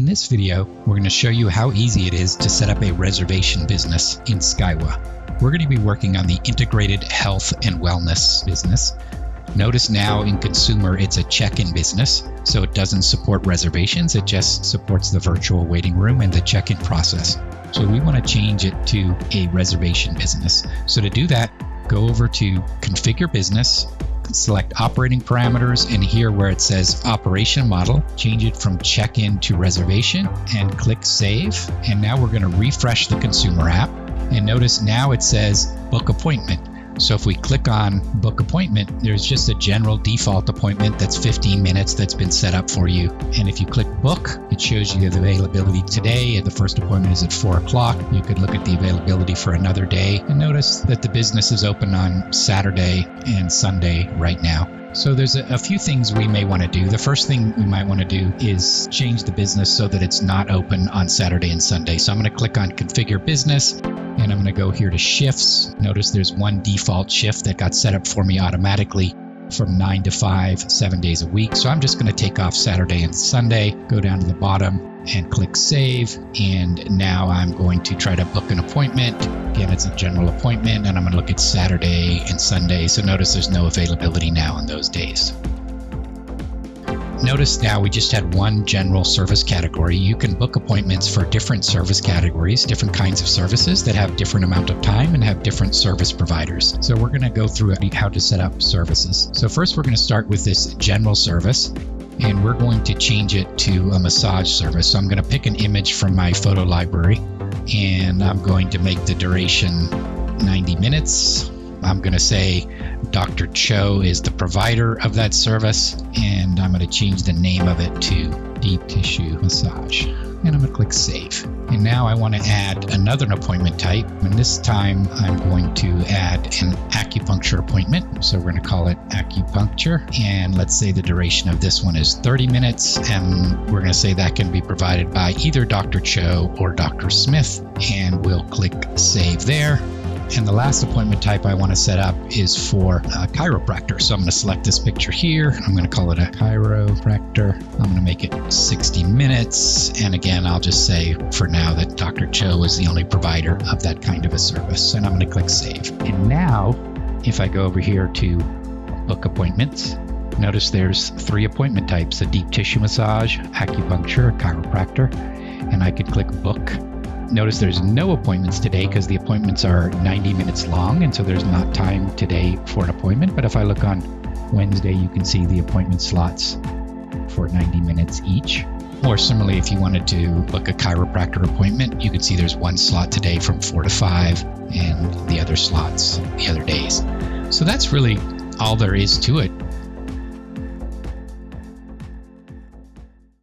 In this video, we're going to show you how easy it is to set up a reservation business in Skywa. We're going to be working on the integrated health and wellness business. Notice now in consumer, it's a check-in business, so it doesn't support reservations. It just supports the virtual waiting room and the check-in process. So we want to change it to a reservation business. So to do that, go over to Configure Business, select Operating Parameters, and here where it says Operation Model, change it from check-in to reservation and click Save. And now we're going to refresh the consumer app. And notice now it says Book Appointment. So if we click on Book Appointment, there's just a general default appointment that's 15 minutes that's been set up for you. And if you click Book, it shows you the availability today. The first appointment is at 4 o'clock. You could look at the availability for another day and notice that the business is open on Saturday and Sunday right now. So there's a few things we may want to do. The first thing we might want to do is change the business so that it's not open on Saturday and Sunday. So I'm going to click on Configure Business. And I'm going to go here to shifts. Notice there's one default shift that got set up for me automatically from 9 to 5, 7 days a week. So I'm just going to take off Saturday and Sunday, go down to the bottom and click Save. And now I'm going to try to book an appointment. Again, it's a general appointment, and I'm going to look at Saturday and Sunday. So notice there's no availability now on those days. Notice now we just had one general service category. You can book appointments for different service categories, different kinds of services that have different amount of time and have different service providers. So we're going to go through how to set up services. So first we're going to start with this general service, and we're going to change it to a massage service. So I'm going to pick an image from my photo library, and I'm going to make the duration 90 minutes. I'm going to say Dr. Cho is the provider of that service, and I'm going to change the name of it to Deep Tissue Massage. And I'm going to click Save. And now I want to add another appointment type. And this time I'm going to add an acupuncture appointment. So we're going to call it acupuncture. And let's say the duration of this one is 30 minutes. And we're going to say that can be provided by either Dr. Cho or Dr. Smith. And we'll click Save there. And the last appointment type I want to set up is for a chiropractor. So I'm going to select this picture here. I'm going to call it a chiropractor. I'm going to make it 60 minutes. And again, I'll just say for now that Dr. Cho is the only provider of that kind of a service. And I'm going to click Save. And now, if I go over here to Book Appointments, notice there's 3 appointment types: a deep tissue massage, acupuncture, a chiropractor. And I could click Book. Notice there's no appointments today because the appointments are 90 minutes long, and so there's not time today for an appointment. But if I look on Wednesday, you can see the appointment slots for 90 minutes each. Or similarly, if you wanted to book a chiropractor appointment, you can see there's one slot today from 4 to 5 and the other slots the other days. So that's really all there is to it.